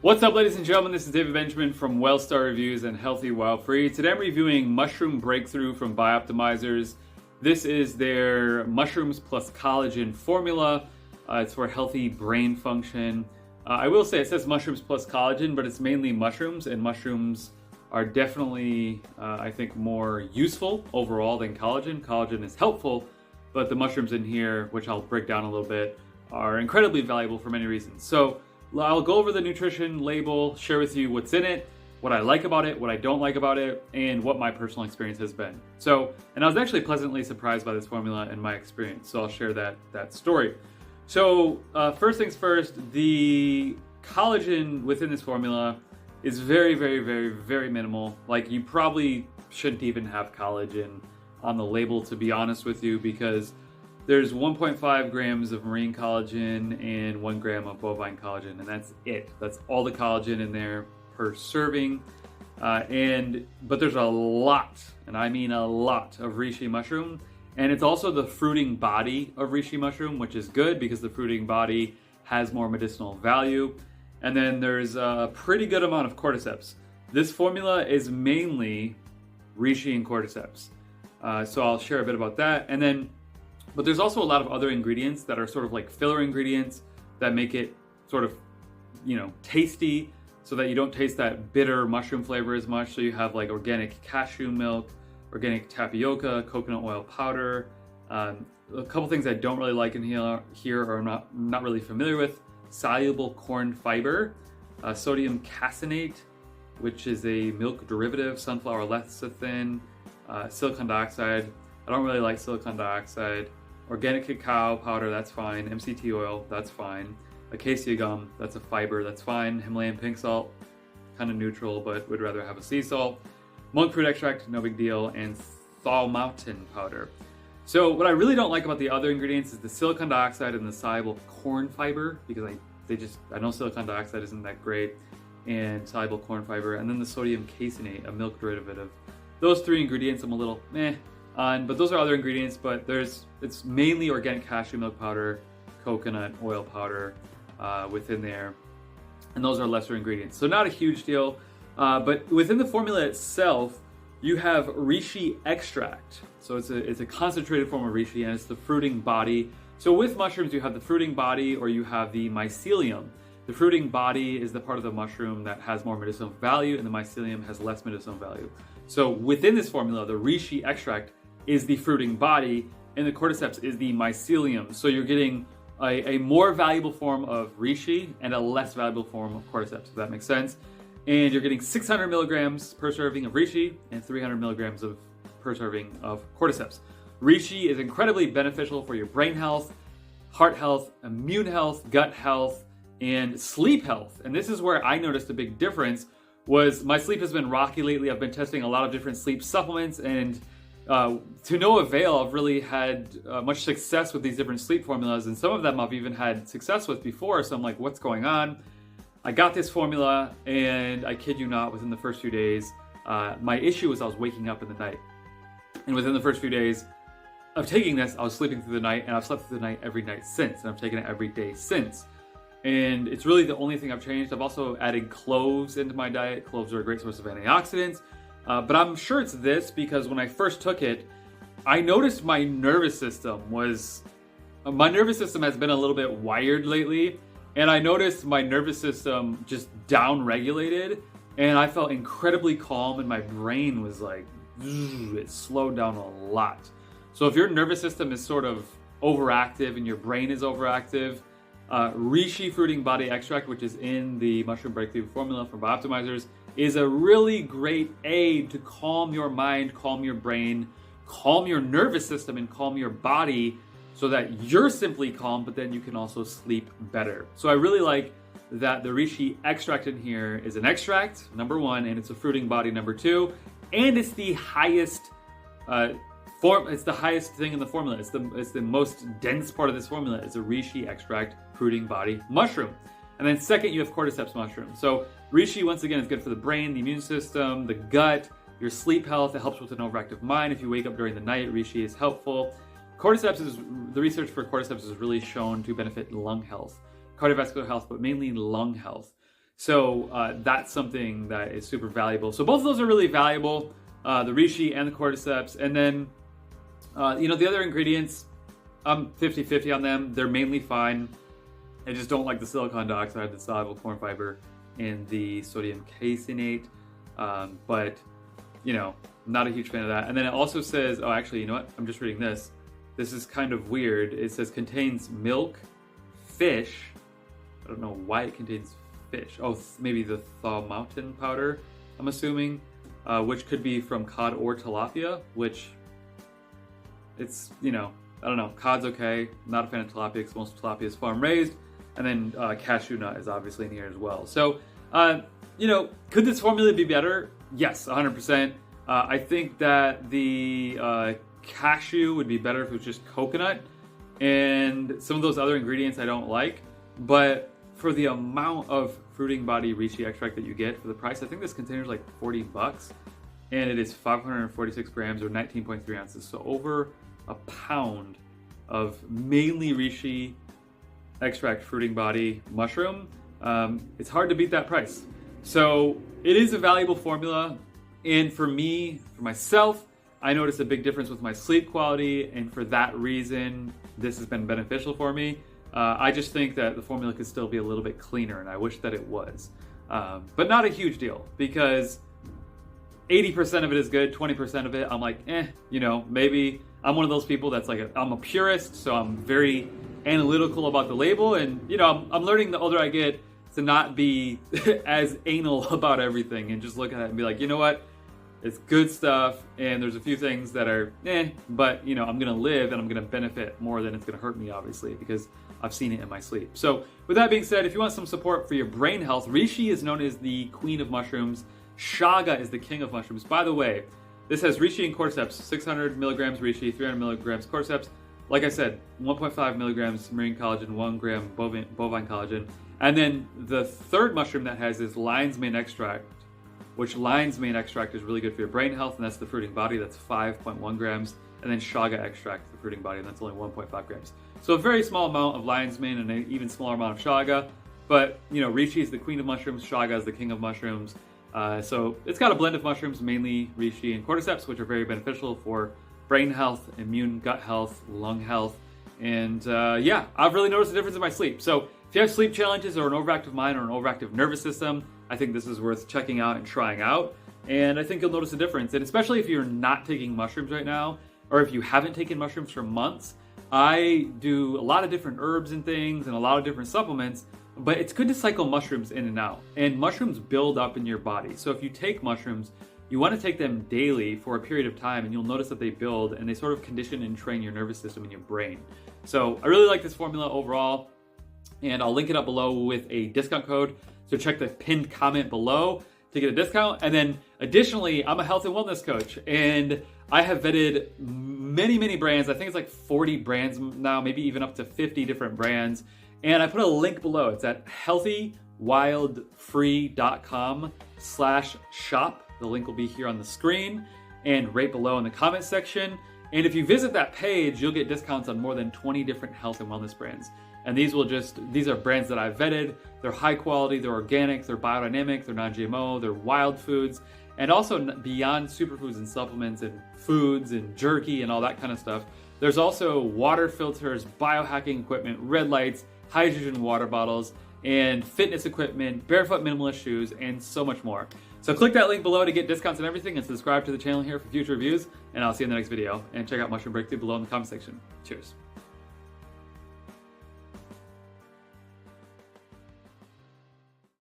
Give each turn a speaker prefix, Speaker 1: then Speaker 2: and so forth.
Speaker 1: What's up, ladies and gentlemen? This is David Benjamin from WellStar Reviews and Healthy While Free. Today I'm reviewing Mushroom Breakthrough from BiOptimizers. This is their mushrooms plus collagen formula. It's for healthy brain function. I will say it says mushrooms plus collagen, but it's mainly mushrooms, and mushrooms are definitely, I think, more useful overall than collagen. Collagen is helpful, but the mushrooms in here, which I'll break down a little bit, are incredibly valuable for many reasons. So I'll go over the nutrition label, share with you what's in it, what I like about it, what I don't like about it, and what my personal experience has been. And I was actually pleasantly surprised by this formula and my experience, so I'll share that story. So first things first, the collagen within this formula is very, very, very, very minimal. Like, you probably shouldn't even have collagen on the label, to be honest with you, because there's 1.5 grams of marine collagen and 1 gram of bovine collagen, and that's it. That's all the collagen in there per serving. But there's a lot, and I mean a lot, of reishi mushroom. And it's also the fruiting body of reishi mushroom, which is good because the fruiting body has more medicinal value. And then there's a pretty good amount of cordyceps. This formula is mainly reishi and cordyceps. So I'll share a bit about that. But there's also a lot of other ingredients that are sort of like filler ingredients that make it sort of, tasty, so that you don't taste that bitter mushroom flavor as much. So you have like organic cashew milk, organic tapioca, coconut oil powder. A couple things I don't really like in here or not really familiar with: soluble corn fiber, sodium caseinate, which is a milk derivative, sunflower lecithin, silicon dioxide. I don't really like silicon dioxide. Organic cacao powder, that's fine. MCT oil, that's fine. Acacia gum, that's a fiber, that's fine. Himalayan pink salt, kind of neutral, but would rather have a sea salt. Monk fruit extract, no big deal. And Thal Mountain powder. So what I really don't like about the other ingredients is the silicon dioxide and the soluble corn fiber, because I know silicon dioxide isn't that great, and soluble corn fiber, and then the sodium caseinate, a milk derivative. Those three ingredients I'm a little meh on, but those are other ingredients. But it's mainly organic cashew milk powder, coconut oil powder within there, and those are lesser ingredients, so not a huge deal. But within the formula itself, you have reishi extract. So it's a concentrated form of reishi, and it's the fruiting body. So with mushrooms, you have the fruiting body, or you have the mycelium. The fruiting body is the part of the mushroom that has more medicinal value, and the mycelium has less medicinal value. So within this formula, the reishi extract is the fruiting body, and the cordyceps is the mycelium. So you're getting a more valuable form of reishi and a less valuable form of cordyceps, if that makes sense. And you're getting 600 milligrams per serving of reishi and 300 milligrams per serving of cordyceps. Reishi is incredibly beneficial for your brain health, heart health, immune health, gut health, and sleep health. And this is where I noticed a big difference. Was my sleep has been rocky lately. I've been testing a lot of different sleep supplements, and to no avail. I've really had much success with these different sleep formulas, and some of them I've even had success with before. So I'm like, what's going on? I got this formula, and I kid you not, within the first few days, my issue was I was waking up in the night. And within the first few days of taking this, I was sleeping through the night, and I've slept through the night every night since, and I've taken it every day since. And it's really the only thing I've changed. I've also added cloves into my diet. Cloves are a great source of antioxidants. But I'm sure it's this, because when I first took it, I noticed my nervous system has been a little bit wired lately. And I noticed my nervous system just down-regulated, and I felt incredibly calm, and my brain was like, it slowed down a lot. So if your nervous system is sort of overactive and your brain is overactive, reishi fruiting body extract, which is in the Mushroom Breakthrough formula from BiOptimizers, is a really great aid to calm your mind, calm your brain, calm your nervous system, and calm your body, so that you're simply calm, but then you can also sleep better. So I really like that the reishi extract in here is an extract, number one, and it's a fruiting body, number two, and it's the highest it's the highest thing in the formula. It's the most dense part of this formula is a reishi extract fruiting body mushroom. And then second, you have cordyceps mushroom. So reishi, once again, is good for the brain, the immune system, the gut, your sleep health. It helps with an overactive mind. If you wake up during the night, reishi is helpful. The research for cordyceps is really shown to benefit lung health, cardiovascular health, but mainly lung health. So that's something that is super valuable. So both of those are really valuable, the Reishi and the Cordyceps. And then, the other ingredients, I'm 50-50 on them. They're mainly fine. I just don't like the silicon dioxide, the soluble corn fiber, and the sodium caseinate. But, not a huge fan of that. And then it also says, oh, actually, you know what? I'm just reading this. This is kind of weird. It says contains milk, fish. I don't know why it contains fish. Oh, maybe the thaw mountain powder, I'm assuming, which could be from cod or tilapia, which it's, I don't know. Cod's okay. Not a fan of tilapia because most tilapia is farm raised. And then cashew nut is obviously in here as well. So, could this formula be better? Yes, 100%. I think that the cashew would be better if it was just coconut, and some of those other ingredients I don't like. But for the amount of fruiting body reishi extract that you get for the price, I think this container is like $40, and it is 546 grams or 19.3 ounces. So over a pound of mainly reishi extract fruiting body mushroom. It's hard to beat that price. So it is a valuable formula. And for myself, I noticed a big difference with my sleep quality. And for that reason, this has been beneficial for me. I just think that the formula could still be a little bit cleaner, and I wish that it was. But not a huge deal, because 80% of it is good, 20% of it, I'm like, maybe. I'm one of those people that's like, I'm a purist, so I'm very analytical about the label. And, I'm learning the older I get to not be as anal about everything and just look at it and be like, you know what? It's good stuff, and there's a few things that are but I'm gonna live and I'm gonna benefit more than it's gonna hurt me, obviously, because I've seen it in my sleep. So with that being said, if you want some support for your brain health, Reishi is known as the queen of mushrooms. Chaga is the king of mushrooms. By the way, this has Reishi and Cordyceps, 600 milligrams Reishi, 300 milligrams Cordyceps. Like I said, 1.5 milligrams marine collagen, 1 gram bovine collagen. And then the third mushroom that has is lion's mane extract, which lion's mane extract is really good for your brain health, and that's the fruiting body, that's 5.1 grams. And then chaga extract, the fruiting body, and that's only 1.5 grams. So a very small amount of lion's mane and an even smaller amount of chaga. But, Reishi is the queen of mushrooms, chaga is the king of mushrooms. So it's got a blend of mushrooms, mainly Reishi and Cordyceps, which are very beneficial for brain health, immune, gut health, lung health. And I've really noticed a difference in my sleep. So if you have sleep challenges or an overactive mind or an overactive nervous system, I think this is worth checking out and trying out. And I think you'll notice a difference. And especially if you're not taking mushrooms right now, or if you haven't taken mushrooms for months, I do a lot of different herbs and things and a lot of different supplements, but it's good to cycle mushrooms in and out. And mushrooms build up in your body. So if you take mushrooms, you want to take them daily for a period of time, and you'll notice that they build and they sort of condition and train your nervous system and your brain. So I really like this formula overall, and I'll link it up below with a discount code. So check the pinned comment below to get a discount. And then additionally, I'm a health and wellness coach, and I have vetted many, many brands. I think it's like 40 brands now, maybe even up to 50 different brands. And I put a link below. It's at healthywildfree.com/shop. The link will be here on the screen and right below in the comment section. And if you visit that page, you'll get discounts on more than 20 different health and wellness brands. And these are brands that I've vetted. They're high quality, they're organic, they're biodynamic, they're non-GMO, they're wild foods, and also beyond superfoods and supplements and foods and jerky and all that kind of stuff. There's also water filters, biohacking equipment, red lights, hydrogen water bottles, and fitness equipment, barefoot minimalist shoes, and so much more. So click that link below to get discounts and everything, and subscribe to the channel here for future reviews, and I'll see you in the next video. And check out Mushroom Breakthrough below in the comment section. Cheers.